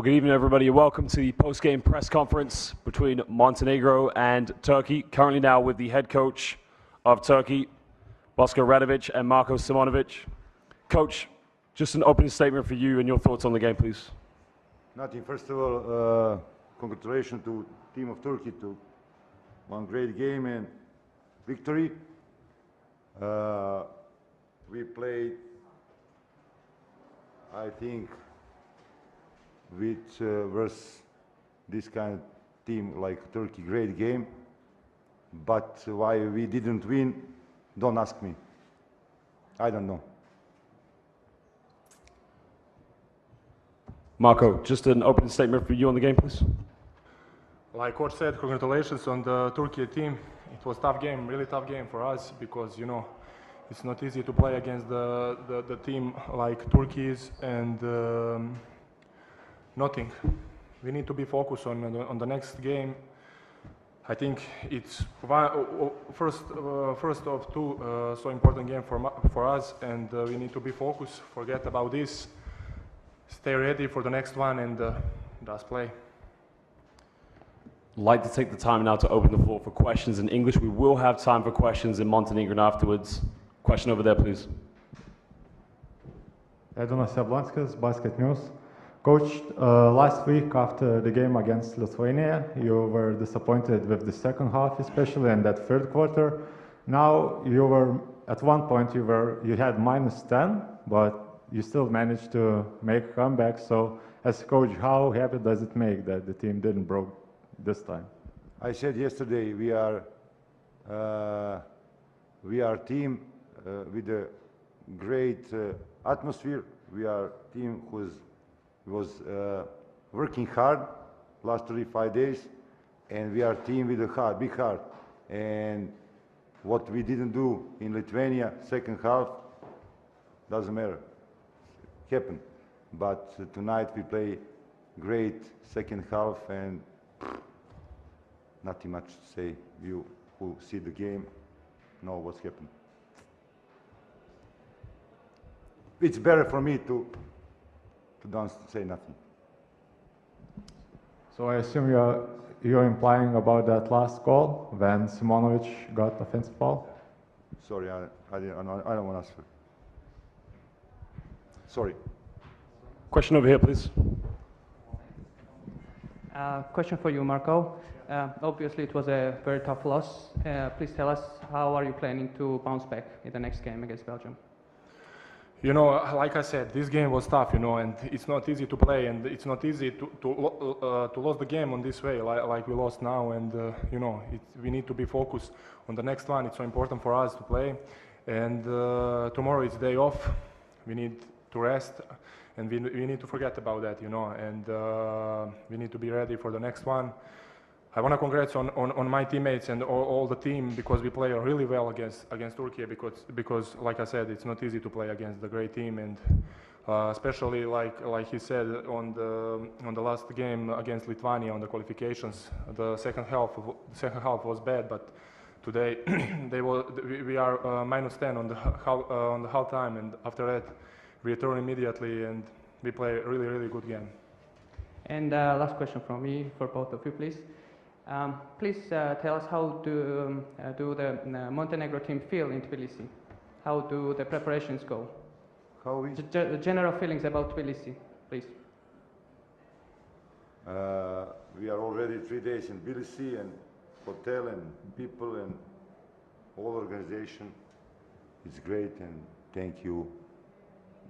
Well, good evening, everybody. Welcome to the post-game press conference between Montenegro and Turkey. Currently now with the head coach of Turkey, Bosko Radovic, and Marko Simonovic. Coach, just an opening statement for you and your thoughts on the game, please. Nothing. First of all, congratulations to team of Turkey to one great game and victory. We played, I think, with versus this kind of team like Turkey, great game. But why we didn't win, don't ask me. I don't know. Marko, just an opening statement for you on the game, please. Like Coach said, congratulations on the Turkey team. It was a tough game, really tough game for us because, you know, it's not easy to play against the team like Turkey is, and nothing. We need to be focused on the next game. I think it's first of two so important game for us, and we need to be focused. Forget about this. Stay ready for the next one and just play. I'd like to take the time now to open the floor for questions in English. We will have time for questions in Montenegrin afterwards. Question over there, please. Edonas Jablonskis, Basket News. Coach, last week after the game against Lithuania, you were disappointed with the second half, especially in that third quarter. Now you were at one point you had -10, but you still managed to make a comeback. So, as coach, how happy does it make that the team didn't broke this time? I said yesterday we are team with a great atmosphere. We are team who was working hard last 35 days, and we are team with a big heart. And what we didn't do in Lithuania second half doesn't matter. Happened. But tonight we play great second half, and nothing much to say. You who see the game know what's happened. It's better for me to don't say nothing. So I assume you're implying about that last goal when Simonovic got offensive foul? Sorry, I don't want to answer. Sorry. Question over here, please. Question for you, Marko. Obviously, it was a very tough loss. Please tell us, how are you planning to bounce back in the next game against Belgium? You know, like I said, this game was tough, you know, and it's not easy to play, and it's not easy to lose the game on this way, like we lost now. And you know, we need to be focused on the next one. It's so important for us to play, and tomorrow is day off. We need to rest, and we need to forget about that, you know, and we need to be ready for the next one. I want to congratulate on my teammates and all the team, because we play really well against Turkey, because like I said, it's not easy to play against the great team, and especially like he said on the last game against Lithuania on the qualifications, the second half was bad, but today we are -10 on the half time, and after that we return immediately and we play a really good game. And last question from me for both of you, please. Please tell us, how do the Montenegro team feel in Tbilisi? How do the preparations go? How is The general feelings about Tbilisi, please. we are already 3 days in Tbilisi, and hotel and people and all organization. It's great, and thank you,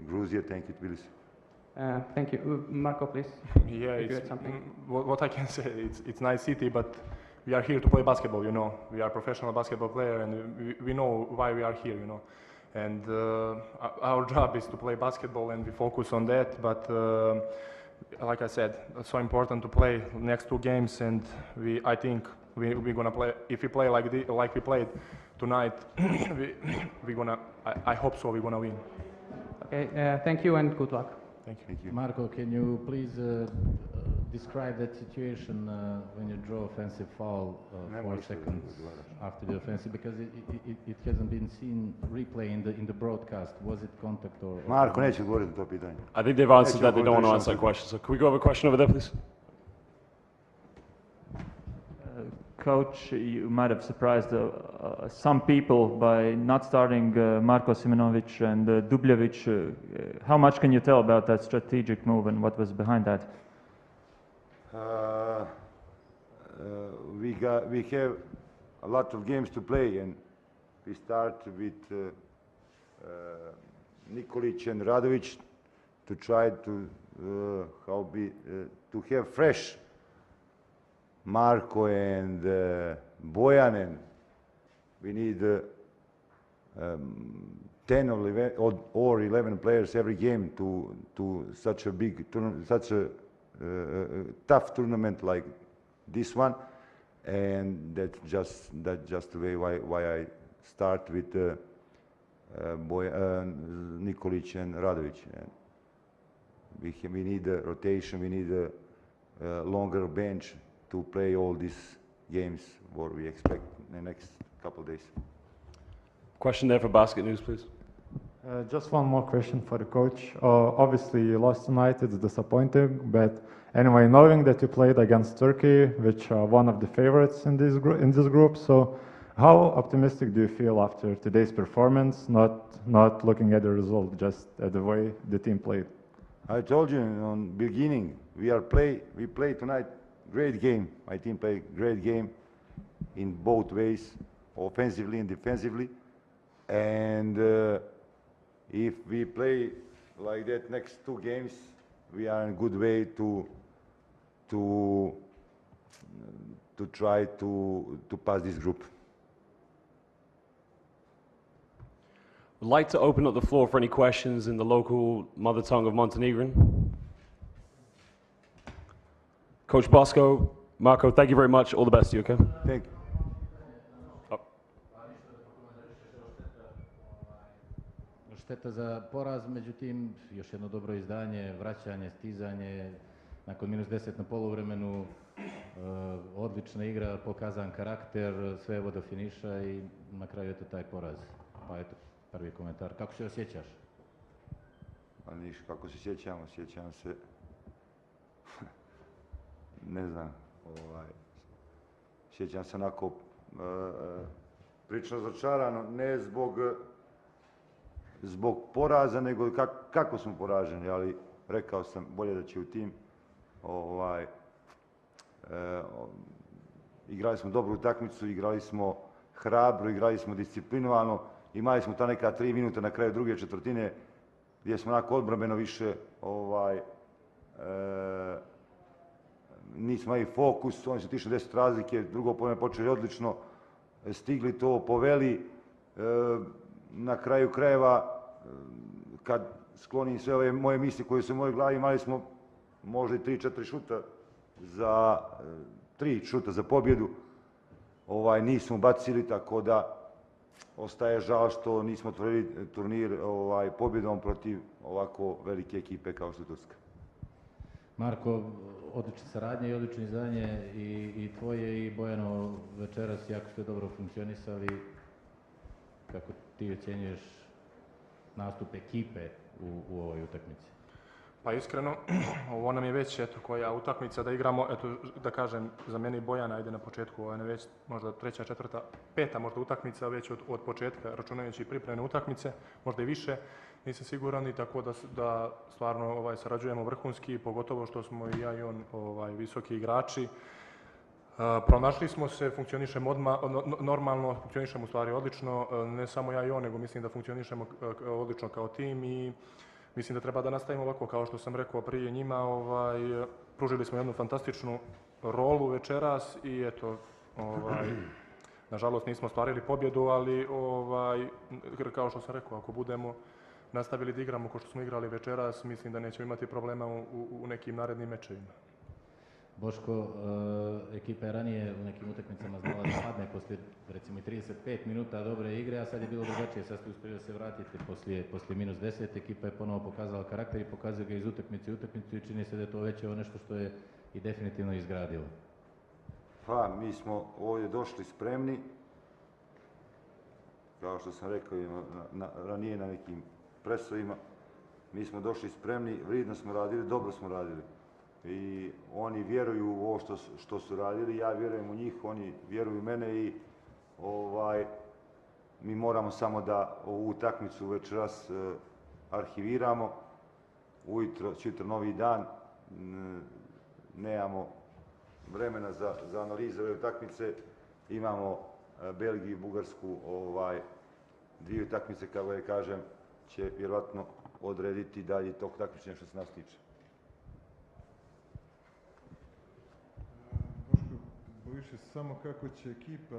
Georgia. Thank you, Tbilisi. Thank you. Marko, please. Yeah, you had something? What I can say, it's nice city, but we are here to play basketball, you know. We are professional basketball player, and we know why we are here, you know. And our job is to play basketball, and we focus on that. But like I said, it's so important to play next 2 games, and I think we're gonna play. If we play like we played tonight, I hope so. We're gonna win. Okay. Thank you and good luck. Thank you. Marko, can you please describe that situation when you draw offensive foul 4 seconds after the offensive, because it hasn't been seen replay in the broadcast. Was it contact or? Marko neće odgovoriti na to pitanje. I think they've answered that. They don't want to answer that question. So can we go have a question over there, please? Coach, you might have surprised some people by not starting Marko Simonovic and Dubljevic. How much can you tell about that strategic move and what was behind that? We have a lot of games to play, and we start with Nikolic and Radovic to try to to have fresh Marko and Bojan, and we need 10 or 11 players every game to such a big such a tough tournament like this one, and that's just the way why I start with Nikolic and Radovic. And we need a rotation, we need a longer bench to play all these games what we expect in the next couple of days. Question there for Basket News, please. Just one more question for the coach. Obviously, you lost tonight, it's disappointing, but anyway, knowing that you played against Turkey, which are one of the favorites in this group, so how optimistic do you feel after today's performance, not looking at the result, just at the way the team played? I told you on beginning, we play tonight great game. My team played great game in both ways, offensively and defensively, and if we play like that next 2 games, we are in a good way to try to pass this group. Would like to open up the floor for any questions in the local mother tongue of Montenegrin. Coach Bosco, Marko, thank you very much. All the best to you, okay? Thank you. Šteta za poraz, međutim, još jedno dobro izdanje, vraćanje, stizanje, nakon -10 na poluvremenu, odlična igra, pokazan karakter, sve evo do finiša i na kraju eto taj poraz. Pa eto, prvi komentar. Kako se osjećaš? Pa niš, kako se sjećam se, ne znam, sjećam se onako prilično razočarano, ne zbog poraza, nego kako smo poraženi, ali rekao sam bolje da će u tim. Igrali smo dobru utakmicu, igrali smo hrabro, igrali smo disciplinovano, imali smo ta neka 3 minuta na kraju druge četvrtine gdje smo onako odbrambeno više nismo imali fokus, oni su tišli 10 razlike, drugo polovreme počeli odlično, stigli to, poveli, na kraju krajeva, kad sklonim sve ove moje misli koje su u mojoj glavi, imali smo možda i 3-4 šuta za 3 šuta za pobjedu, nismo bacili, tako da ostaje žal što nismo otvorili turnir pobjedom protiv ovako velike ekipe kao što je Turska. Marko, odlična saradnja i odlično izdanje i tvoje i Bojano večeras jako ste dobro funkcionisali. Kako ti ocjenjuješ nastup ekipe u ovoj utakmici? Pa iskreno, ovo nam je već koja utakmica da igramo, da kažem, za mene i Bojana ide na početku, ovo je već možda 3., 4., 5. možda utakmica već od početka, računajući pripremne utakmice, možda i više, nisam siguran, i tako da stvarno sarađujemo vrhunski, pogotovo što smo i ja i on visoki igrači. Pronašli smo se, funkcionišemo odmah, normalno, funkcionišemo u stvari odlično, ne samo ja i on, nego mislim da funkcionišemo odlično kao tim i mislim da treba da nastavimo ovako, kao što sam rekao prije njima, pružili smo jednu fantastičnu rolu večeras i eto, nažalost nismo ostvarili pobjedu, ali kao što sam rekao, ako budemo nastavili da igramo kao što smo igrali večeras, mislim da nećemo imati problema u nekim narednim mečevima. Boško, ekipa je ranije u nekim utakmicama znala da padne poslije recimo 35 minuta dobre igre, a sad je bilo drugačije, sad ste uspjeli da se vratite poslije -10, ekipa je ponovo pokazala karakter i pokazuje ga iz utakmice u utakmicu i čini se da je to već nešto što je i definitivno izgradili? Pa, mi smo ovdje došli spremni, kao što sam rekao ranije na nekim presovima, mi smo došli spremni, vrijedno smo radili, dobro smo radili. I oni vjeruju u ovo što su radili, ja vjerujem u njih, oni vjeruju u mene i mi moramo samo da ovu utakmicu večeras arhiviramo. Ujutro, sutra novi dan, nemamo vremena za analize ove utakmice. Imamo Belgiju i Bugarsku, dvije utakmice, kako je kažem, će vjerojatno odrediti dalje tog takmičenja što se nas tiče. Boško, bojiš se samo kako će ekipa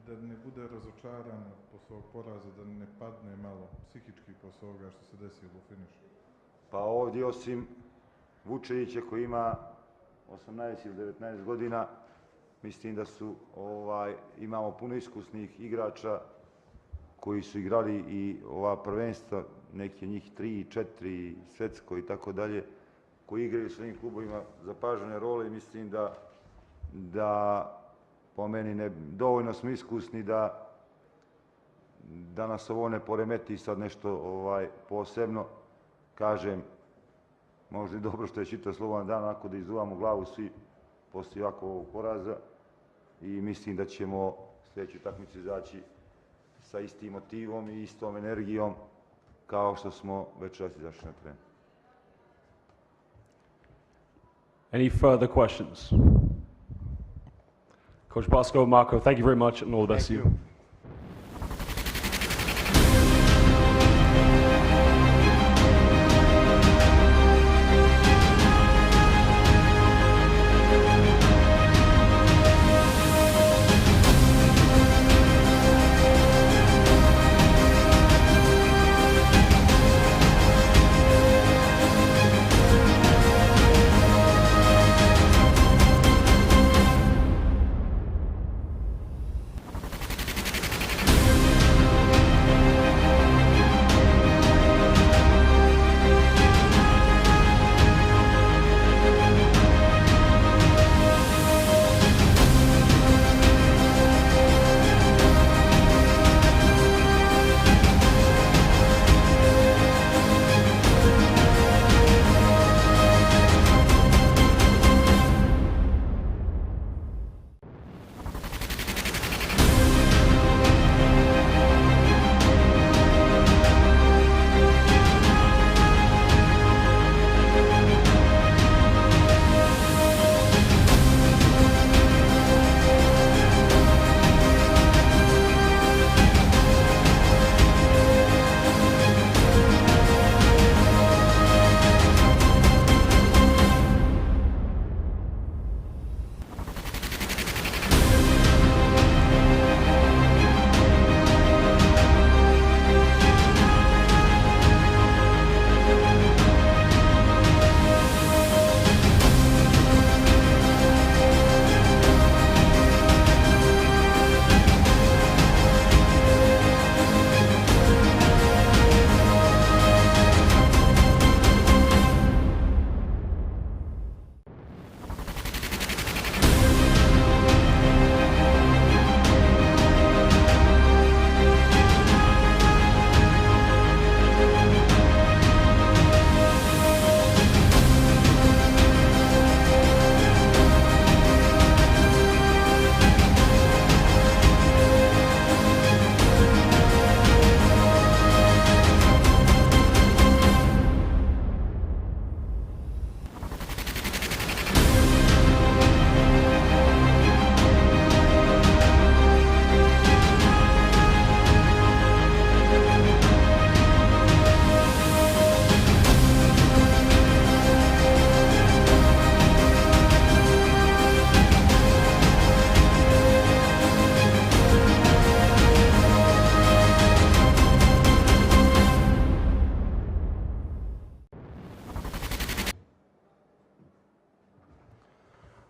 da ne bude razočarana posle ovog poraza, da ne padne malo psihički posle ovoga što se desilo u finišu? Pa ovdje osim Vučevića koji ima 18 ili 19 godina, mislim da imamo puno iskusnih igrača koji su igrali i ova prvenstva, neki njih 3, 4, svetsko i tako dalje, koji igraju svojim klubovima zapažene role i mislim da po meni dovoljno smo iskusni da nas ovo ne poremeti sad nešto posebno. Kažem, možda i dobro što je čitav slobodan dan, onako da izduvamo glavu svi poslije ovakvog poraza i mislim da ćemo sljedeću utakmicu izaći sa istim motivom i istom energijom kao što smo večeras izašli na teren. Any further questions? Coach Bosco, Marco, thank you very much and all the best to you.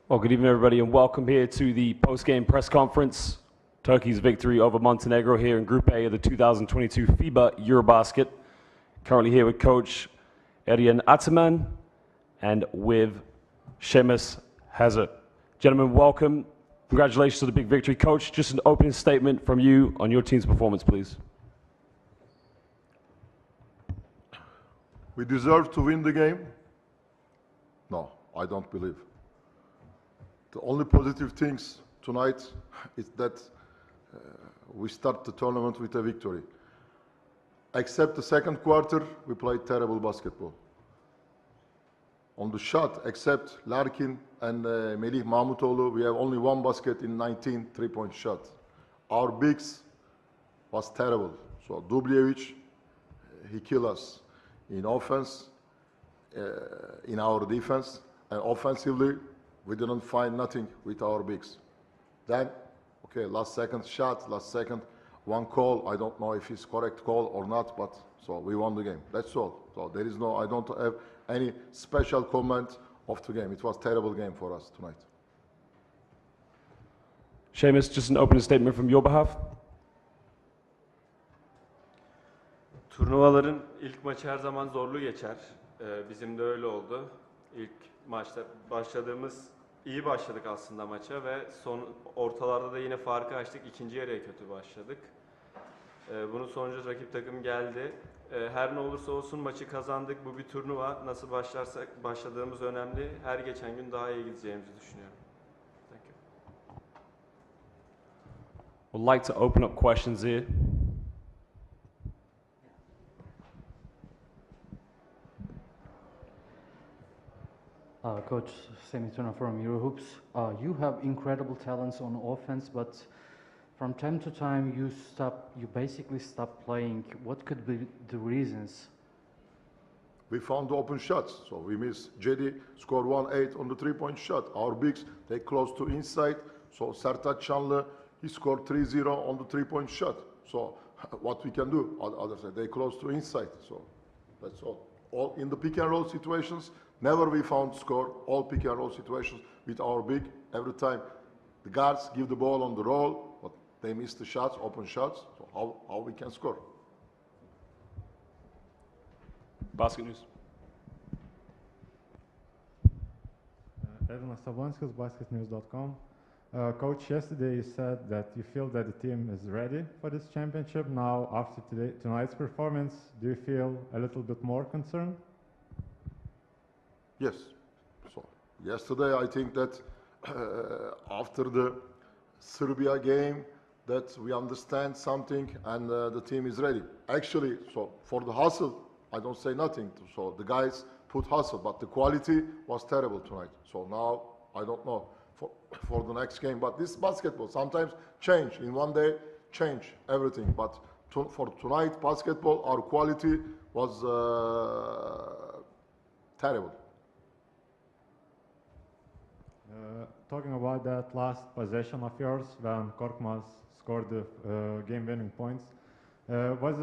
Well, good evening, everybody, and welcome here to the post-game press conference. Turkey's victory over Montenegro here in Group A of the 2022 FIBA EuroBasket. Currently here with Coach Eryan Ataman and with Seamus Hazard. Gentlemen, welcome. Congratulations to the big victory. Coach, just an opening statement from you on your team's performance, please. We deserve to win the game? No, I don't believe. The only positive things tonight is that we start the tournament with a victory. Except the second quarter, we played terrible basketball. On the shot, except Larkin and Melih Mahmutoğlu, we have only one basket in 19 three-point shots. Our bigs was terrible. So Dubljevic, he killed us in offense, in our defense, and offensively, we didn't find nothing with our bigs. Then, okay, last second shot, last second, one call. I don't know if it's correct call or not, but so we won the game. That's all. So there is no, I don't have any special comment of the game. It was a terrible game for us tonight. Seamus, just an opening statement from your behalf. Turnuvaların ilk maçı her zaman zorlu geçer. Bizim de öyle oldu. İlk maçta iyi başladık aslında maça ve ortalarda da yine farkı açtık. İkinci yarıya kötü başladık. Bunun sonucu rakip takım geldi. Her ne olursa olsun maçı kazandık. Bu bir turnuva. Nasıl başladığımız önemli. Her geçen gün daha iyi gideceğimizi düşünüyorum. Thank you. Would like to open up questions here. Coach Semi Turner from Eurohoops. You have incredible talents on offense, but from time to time you basically stop playing. What could be the reasons? We found the open shots. So we miss Jedi, score 1-8 on the three-point shot. Our bigs, they close to inside. So Sertaç Şanlı, he scored 3-0 on the three-point shot. So what we can do? Other side, they close to inside. So that's all. All in the pick and roll situations, never we found score. All pick and roll situations with our big. Every time the guards give the ball on the roll, but they miss the shots, open shots. So how we can score? Basket news. Edna Sablonskas, basketnews.com. Coach, yesterday you said that you feel that the team is ready for this championship. Now, after tonight's performance, do you feel a little bit more concerned? Yes. So yesterday, I think that after the Serbia game, that we understand something and the team is ready. Actually, so for the hustle, I don't say nothing. So the guys put hustle, but the quality was terrible tonight. So now I don't know for the next game. But this basketball sometimes change in one day, change everything. But for tonight basketball, our quality was terrible. Talking about that last possession of yours when Korkmaz scored the game-winning points, was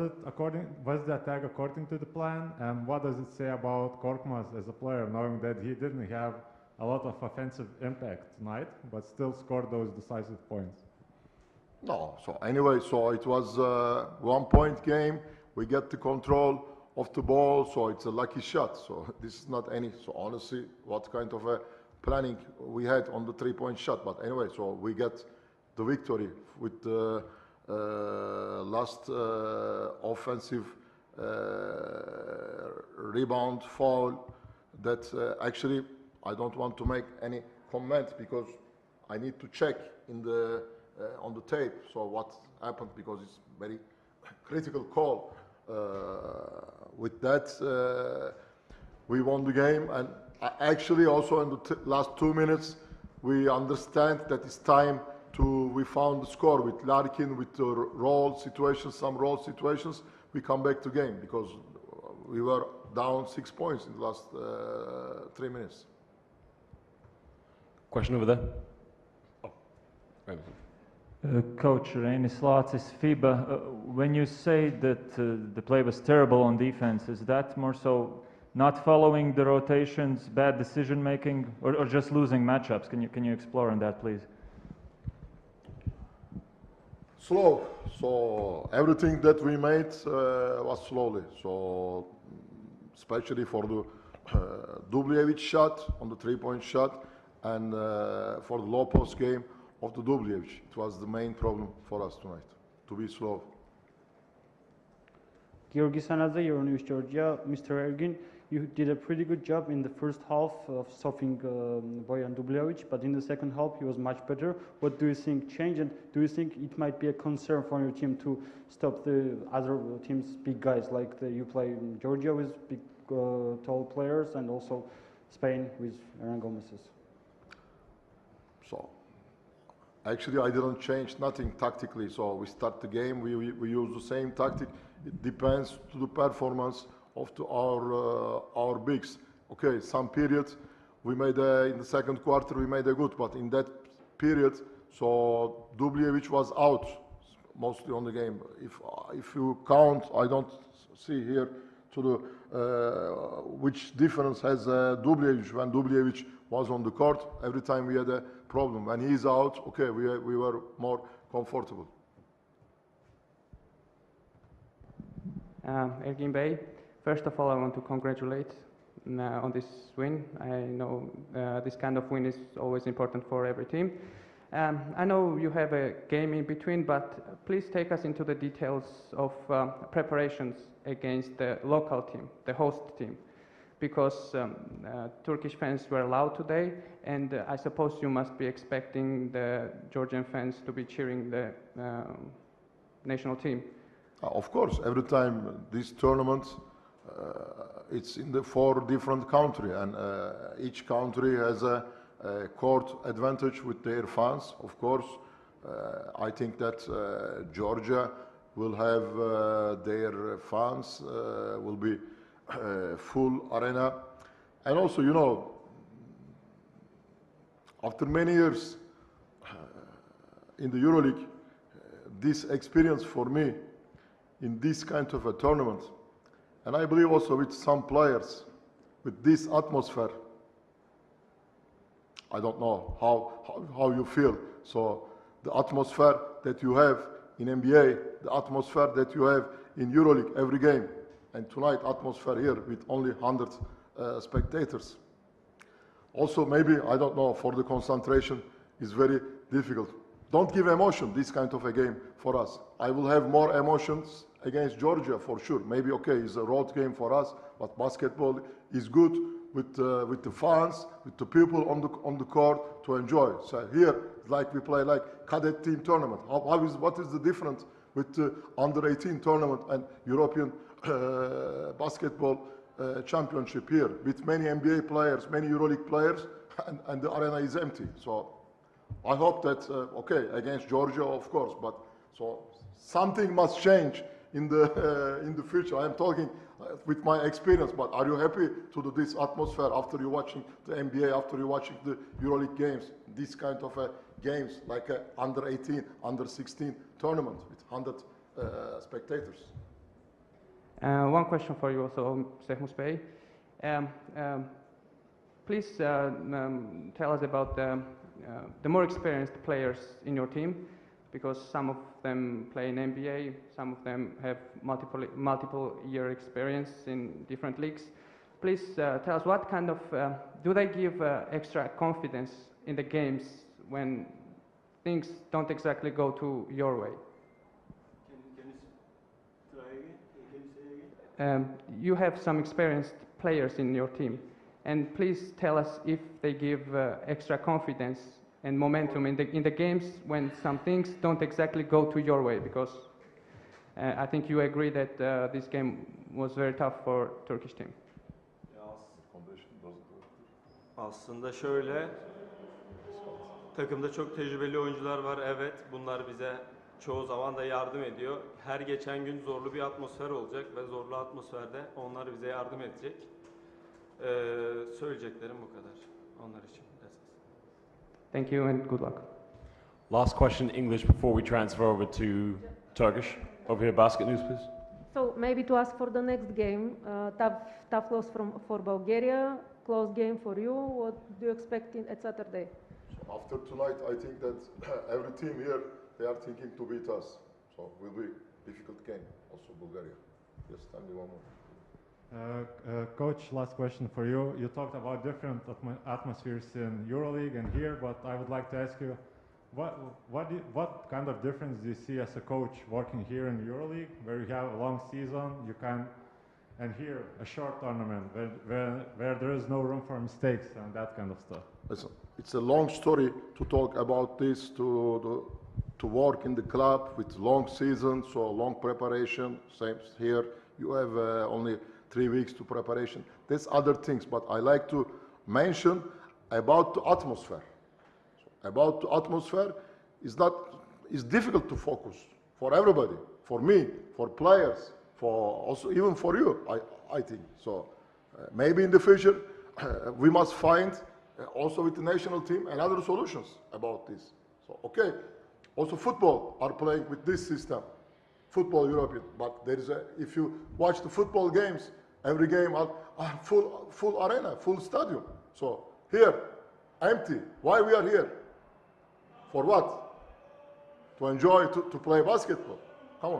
the attack according to the plan? And what does it say about Korkmaz as a player, knowing that he didn't have a lot of offensive impact tonight, but still scored those decisive points? No, so anyway, so it was a 1-point game. We get the control of the ball, so it's a lucky shot. So this is not any, so honestly, what kind of a planning we had on the 3-point shot. But anyway, so we get the victory with the last offensive rebound foul that actually I don't want to make any comment because I need to check in the on the tape. So what happened, because it's very critical call. With that, we won the game, and actually also in the last 2 minutes, we understand that it's time to, we found the score with Larkin, with the roll situations, some roll situations, we come back to game because we were down 6 points in the last 3 minutes. Question over there. Oh, right. Coach Reinis Lācis, FIBA, when you say that the play was terrible on defense, is that more so not following the rotations, bad decision making, or just losing matchups? Can you explore on that, please? Slow. So everything that we made was slowly. So especially for the Dubljevic shot on the three-point shot, and for the low post game of the Dubljevic. It was the main problem for us tonight, to be slow. Georgi Sanadze, Euronews Georgia. Mr. Ergin, you did a pretty good job in the first half of stopping Bojan Dubljevic, but in the second half he was much better. What do you think changed, and do you think it might be a concern for your team to stop the other teams' big guys, like you play in Georgia with big tall players, and also Spain with Hernan Gomez's? So, actually, I didn't change nothing tactically. So we start the game, we use the same tactic. It depends to the performance of our bigs. Okay, some periods we made in the second quarter we made a good, but in that period, so Dubljevic was out mostly on the game. If you count, I don't see here to the which difference has Dubljevic when Dubljevic was on the court. Every time we had a problem. When he's out, okay, we were more comfortable. Ergin Bey, first of all, I want to congratulate on this win. I know this kind of win is always important for every team. I know you have a game in between, but please take us into the details of preparations against the local team, the host team, because Turkish fans were allowed today, and I suppose you must be expecting the Georgian fans to be cheering the national team. Of course, every time this tournament, it's in the 4 different countries, and each country has a court advantage with their fans. Of course, I think that Georgia will have their fans, will be full arena. And also, you know, after many years in the EuroLeague, this experience for me in this kind of a tournament, and I believe also with some players, with this atmosphere, I don't know how you feel. So the atmosphere that you have in NBA, the atmosphere that you have in EuroLeague every game, and tonight atmosphere here with only 100 spectators. Also maybe, I don't know, for the concentration is very difficult. Don't give emotion, this kind of a game for us. I will have more emotions against Georgia for sure. Maybe, okay, it's a road game for us, but basketball is good with the fans, with the people on the court to enjoy. So here, like we play like cadet team tournament. What is the difference with the under 18 tournament and European basketball championship here with many NBA players, many EuroLeague players, and the arena is empty. So I hope that, okay, against Georgia, of course, but so something must change in the future. I am talking with my experience, but are you happy to do this atmosphere after you watching the NBA, after you watching the EuroLeague games, this kind of games like a under 18, under 16 tournament with 100 spectators? One question for you also, Sehmus Bey. Please tell us about the more experienced players in your team, because some of them play in NBA, some of them have multiple year experience in different leagues. Please tell us what kind of, do they give extra confidence in the games when things don't exactly go to your way? You have some experienced players in your team, and please tell us if they give extra confidence and momentum in the games when some things don't exactly go to your way, because I think you agree that this game was very tough for Turkish team. Aslında şöyle, takımda çok tecrübeli oyuncular var, evet. Bunlar bize çoğu zaman da yardım ediyor. Her geçen gün zorlu bir atmosfer olacak ve zorlu atmosferde onlar bize yardım edecek. Söyleyeceklerim bu kadar onlar için. Thank you and good luck. Last question in English before we transfer over to Turkish. Over here, Basket News, please. So maybe to ask for the next game, tough loss for Bulgaria, close game for you. What do you expect at Saturday? So after tonight, I think that every team here, they are thinking to beat us. So it will be a difficult game, also Bulgaria. Yes, tell me one more. Coach, last question for you. You talked about different atmospheres in EuroLeague and here, but I would like to ask you, what kind of difference do you see as a coach working here in EuroLeague, where you have a long season, and here a short tournament where there is no room for mistakes and that kind of stuff? It's a long story to talk about this, to work in the club with long season, so long preparation. Same here, you have only 3 weeks to preparation. There's other things, but I like to mention about the atmosphere. About the atmosphere is difficult to focus for everybody, for me, for players, for also even for you, I think. So maybe in the future we must find also with the national team and other solutions about this. So okay, also football are playing with this system, football European, but there is if you watch the football games, every game are full arena, full stadium. So here, empty. Why we are here? For what? To enjoy, to play basketball. Come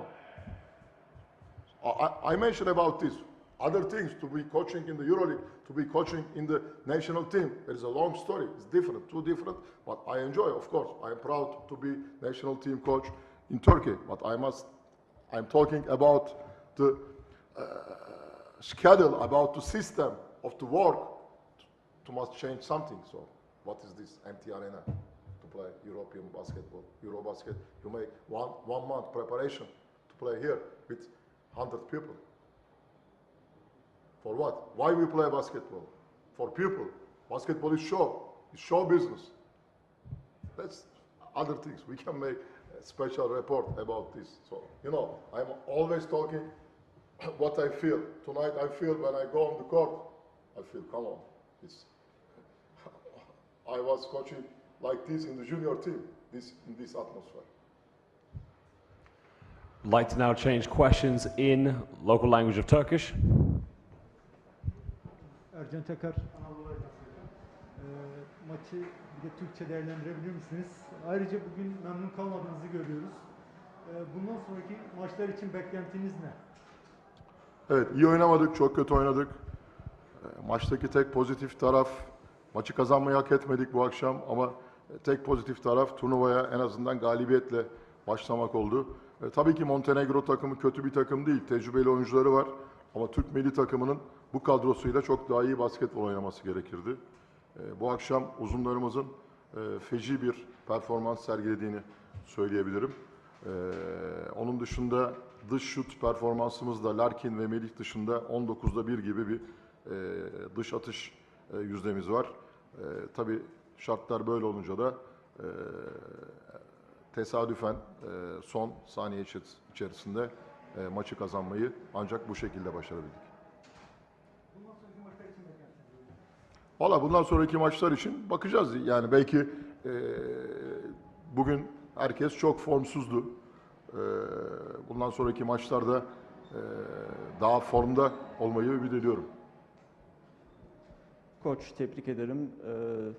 on. I mentioned about this. Other things, to be coaching in the EuroLeague, to be coaching in the national team. There is a long story. It's different, too different. But I enjoy, of course. I am proud to be national team coach in Turkey. But I'm talking about the schedule, about the system of the work. To must change something. So what is this empty arena? Play European basketball, EuroBasket. You make one month preparation to play here with 100 people. For what? Why we play basketball? For people. Basketball is show. It's show business. That's other things. We can make a special report about this. So, you know, I'm always talking what I feel. Tonight I feel when I go on the court, I feel, come on. I was coaching like this in the junior team, in this atmosphere. I'd like to now change questions in local language of Turkish. Ercan Çakar, Anadolu Ajansı'yla. Maçı bir de Türkçe değerlendirebilir misiniz? Ayrıca bugün memnun kalmadığınızı görüyoruz. Bundan sonraki maçlar için beklentiniz ne? Evet, iyi oynamadık, çok kötü oynadık. Maçtaki tek pozitif taraf, maçı kazanmayı hak etmedik bu akşam ama tek pozitif taraf turnuvaya en azından galibiyetle başlamak oldu. Tabii ki Montenegro takımı kötü bir takım değil, tecrübeli oyuncuları var. Ama Türk milli takımının bu kadrosuyla çok daha iyi basketbol oynaması gerekirdi. Bu akşam uzunlarımızın feci bir performans sergilediğini söyleyebilirim. Onun dışında dış şut performansımızda Larkin ve Melih dışında 19'da 1 gibi bir dış atış yüzdemiz var. Tabii şartlar böyle olunca da tesadüfen son saniye içerisinde maçı kazanmayı ancak bu şekilde başarabildik. Valla bundan sonraki maçlar için bakacağız. Yani belki bugün herkes çok formsuzdu. Bundan sonraki maçlarda daha formda olmayı ümit ediyorum. Koç, tebrik ederim.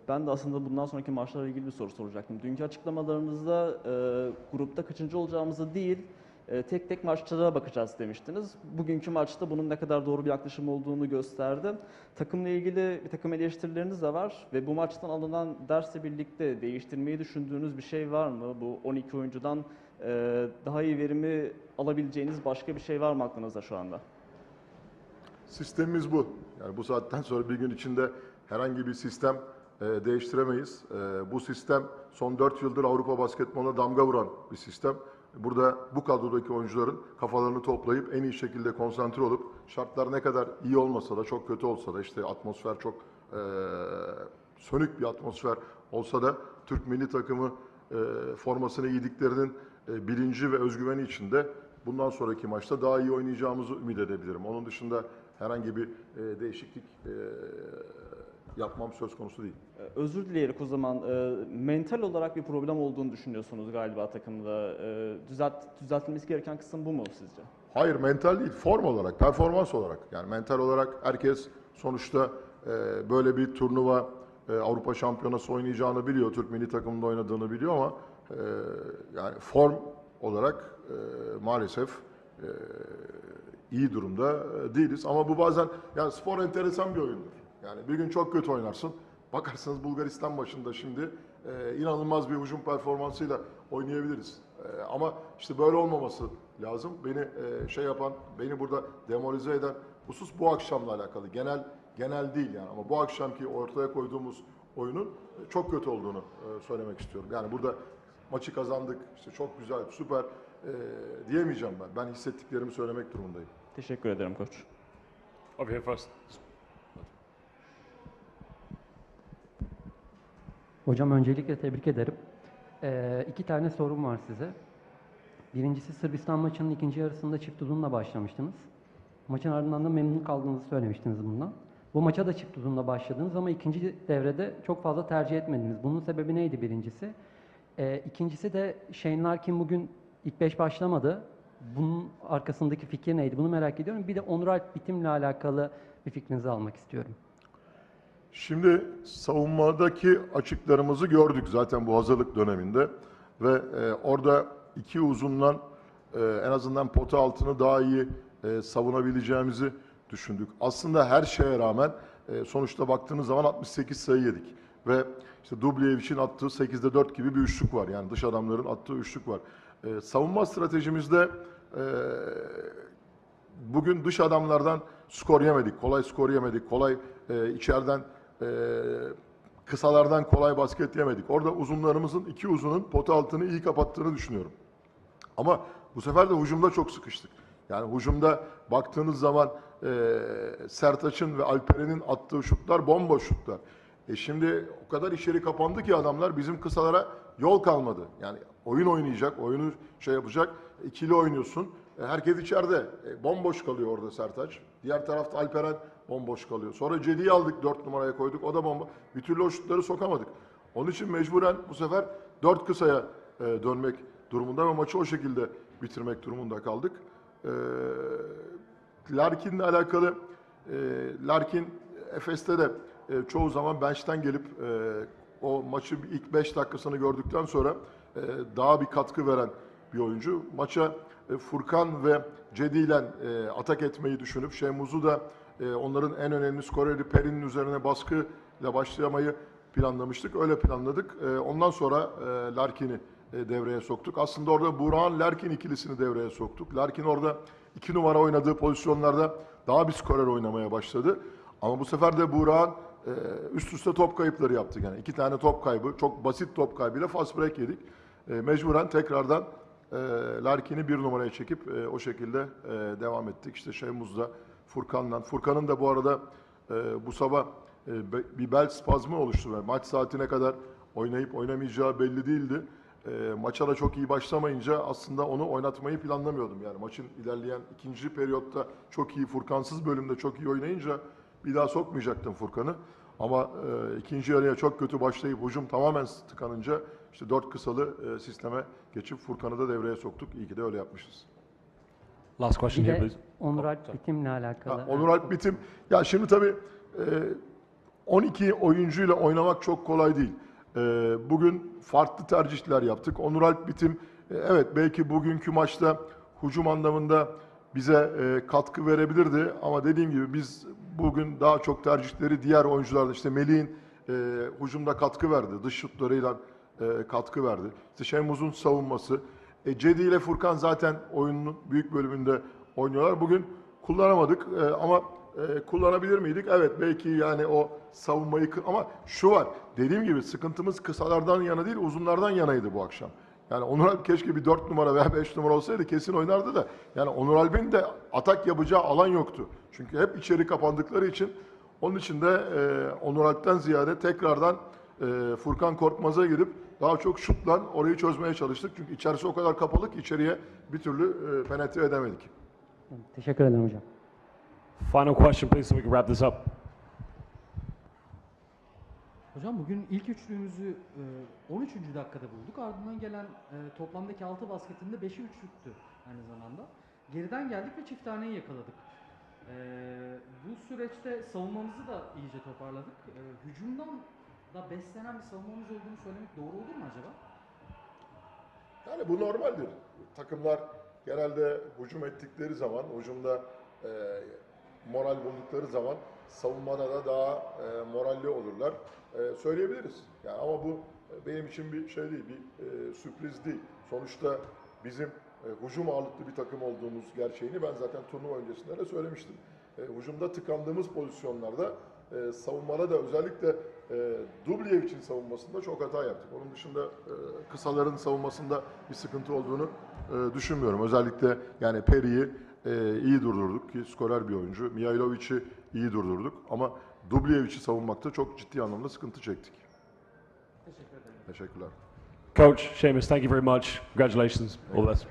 Ben de aslında bundan sonraki maçlarla ilgili bir soru soracaktım. Dünkü açıklamalarınızda grupta kaçıncı olacağımızı değil, tek tek maçlara bakacağız demiştiniz. Bugünkü maçta bunun ne kadar doğru bir yaklaşım olduğunu gösterdi. Takımla ilgili bir takım eleştirileriniz de var ve bu maçtan alınan dersle birlikte değiştirmeyi düşündüğünüz bir şey var mı? Bu 12 oyuncudan daha iyi verimi alabileceğiniz başka bir şey var mı aklınızda şu anda? Sistemimiz bu. Yani bu saatten sonra bir gün içinde herhangi bir sistem değiştiremeyiz. Bu sistem son 4 yıldır Avrupa basketboluna damga vuran bir sistem. Burada bu kadrodaki oyuncuların kafalarını toplayıp en iyi şekilde konsantre olup şartlar ne kadar iyi olmasa da çok kötü olsa da işte atmosfer çok sönük bir atmosfer olsa da Türk milli takımı formasını giydiklerinin bilinci ve özgüveni içinde bundan sonraki maçta daha iyi oynayacağımızı ümit edebilirim. Onun dışında herhangi bir değişiklik yapmam söz konusu değil. Özür dileyerek o zaman mental olarak bir problem olduğunu düşünüyorsunuz galiba takımda. Düzeltilmesi gereken kısım bu mu sizce? Hayır, mental değil, form olarak, performans olarak. Yani mental olarak herkes sonuçta böyle bir turnuva Avrupa Şampiyonası oynayacağını biliyor, Türk milli takımında oynadığını biliyor ama yani form olarak maalesef iyi durumda değiliz. Ama bu bazen, yani spor enteresan bir oyundur. Yani bir gün çok kötü oynarsın. Bakarsınız Bulgaristan maçında şimdi inanılmaz bir hücum performansıyla oynayabiliriz. Ama işte böyle olmaması lazım. Beni beni burada demoralize eden husus bu akşamla alakalı. Genel değil yani, ama bu akşamki ortaya koyduğumuz oyunun çok kötü olduğunu söylemek istiyorum. Yani burada maçı kazandık, işte çok güzel, süper diyemeyeceğim ben. Ben hissettiklerimi söylemek durumundayım. Teşekkür ederim koç. Over here first. Hocam öncelikle tebrik ederim. 2 tane sorum var size. Birincisi, Sırbistan maçının ikinci yarısında çift uzunla başlamıştınız. Maçın ardından da memnun kaldığınızı söylemiştiniz bundan. Bu maça da çift uzunla başladınız ama ikinci devrede çok fazla tercih etmediniz. Bunun sebebi neydi birincisi? İkincisi de Shane Larkin bugün ilk 5 başlamadı. Bunun arkasındaki fikir neydi? Bunu merak ediyorum. Bir de Onur Alp bitimle alakalı bir fikrinizi almak istiyorum. Şimdi savunmadaki açıklarımızı gördük zaten bu hazırlık döneminde ve orada iki uzundan en azından pota altını daha iyi savunabileceğimizi düşündük. Aslında her şeye rağmen sonuçta baktığınız zaman 68 sayı yedik ve işte Dublevic'in attığı 8'de 4 gibi bir üçlük var. Yani dış adamların attığı üçlük var. Savunma stratejimizde bugün dış adamlardan skor yemedik, kolay skor yemedik, kolay içeriden kısalardan kolay basket yemedik. Orada uzunlarımızın, iki uzunun pota altını iyi kapattığını düşünüyorum. Ama bu sefer de hücumda çok sıkıştık. Yani hücumda baktığınız zaman Sertaç'ın ve Alperen'in attığı şutlar bomboş şutlar. Şimdi o kadar içeri kapandı ki adamlar, bizim kısalara yol kalmadı. Yani oyun oynayacak, oyunu yapacak, ikili oynuyorsun. Herkes içeride. Bomboş kalıyor orada Sertaç. Diğer tarafta Alperen bomboş kalıyor. Sonra Cedi'yi aldık, 4 numaraya koyduk. O da bomba. Bir türlü o şutları sokamadık. Onun için mecburen bu sefer 4 kısaya dönmek durumunda ve maçı o şekilde bitirmek durumunda kaldık. Larkin'le alakalı, Larkin Efes'te de çoğu zaman bench'ten gelip o maçı ilk 5 dakikasını gördükten sonra daha bir katkı veren bir oyuncu. Maça Furkan ve Cedi ile atak etmeyi düşünüp Şemuz'u da onların en önemli skoreri Peri'nin üzerine baskıyla başlamayı planlamıştık. Öyle planladık. Ondan sonra Larkin'i devreye soktuk. Aslında orada Burak'ın-Larkin ikilisini devreye soktuk. Larkin orada 2 numara oynadığı pozisyonlarda daha bir skorer oynamaya başladı. Ama bu sefer de Burak'ın üst üste top kayıpları yaptık. Yani 2 tane top kaybı, çok basit top kaybıyla fast break yedik. Mecburen tekrardan Larkin'i 1 numaraya çekip o şekilde devam ettik. İşte Şemuz'da Furkan'la. Furkan'ın da bu arada bu sabah bir bel spazmı oluştu. Yani maç saatine kadar oynayıp oynamayacağı belli değildi. Maça da çok iyi başlamayınca aslında onu oynatmayı planlamıyordum. Yani maçın ilerleyen ikinci periyotta çok iyi, Furkansız bölümde çok iyi oynayınca bir daha sokmayacaktım Furkan'ı. Ama ikinci yarıya çok kötü başlayıp hücum tamamen tıkanınca işte 4 kısalı sisteme geçip Furkan'ı da devreye soktuk. İyi ki de öyle yapmışız. Last question here, please. Onur Alp bitimle alakalı. Onur Alp bitim. Ya şimdi tabii 12 oyuncuyla oynamak çok kolay değil. Bugün farklı tercihler yaptık. Onur Alp bitim, evet belki bugünkü maçta hücum anlamında bize katkı verebilirdi. Ama dediğim gibi biz bugün daha çok tercihleri diğer oyuncularda, işte Melih'in hücumda katkı verdi. Dış şutlarıyla katkı verdi. İşte Şemuz'un savunması. Cedi ile Furkan zaten oyunun büyük bölümünde oynuyorlar. Bugün kullanamadık ama kullanabilir miydik? Evet belki, yani o savunmayı, ama şu var, dediğim gibi sıkıntımız kısalardan yana değil uzunlardan yanaydı bu akşam. Yani Onur Alp keşke bir 4 numara veya 5 numara olsaydı kesin oynardı da, yani Onur Alp'in de atak yapacağı alan yoktu. Çünkü hep içeri kapandıkları için, onun için de Onur Alp'ten ziyade tekrardan Furkan Korkmaz'a gidip daha çok şutla orayı çözmeye çalıştık. Çünkü içerisi o kadar kapalı ki içeriye bir türlü penetre edemedik. Teşekkür ederim hocam. Final question, please, so we can wrap this up. Hocam bugün ilk üçlüğümüzü 13. dakikada bulduk. Ardından gelen toplamdaki 6 basketinde 5'i üçlüktü aynı zamanda. Geriden geldik ve çift taneyi yakaladık. Bu süreçte savunmamızı da iyice toparladık. Hücumdan da beslenen bir savunmamız olduğunu söylemek doğru olur mu acaba? Yani bu normaldir. Takımlar genelde hücum ettikleri zaman, hücumda moral buldukları zaman savunmada da daha moralli olurlar. Söyleyebiliriz. Yani ama bu benim için bir şey değil, bir sürpriz değil. Sonuçta bizim hücum ağırlıklı bir takım olduğumuz gerçeğini ben zaten turnuva öncesinde de söylemiştim. Hücumda tıkandığımız pozisyonlarda savunmada da özellikle Dubljević'in savunmasında çok hata yaptık. Onun dışında kısaların savunmasında bir sıkıntı olduğunu düşünmüyorum. Özellikle yani Peri'yi iyi durdurduk ki skorer bir oyuncu. Mihailovic'i iyi durdurduk ama Dubljević'i savunmakta çok ciddi anlamda sıkıntı çektik. Teşekkür ederim. Teşekkürler. Coach, Seamus, thank you very much. Congratulations. All the best.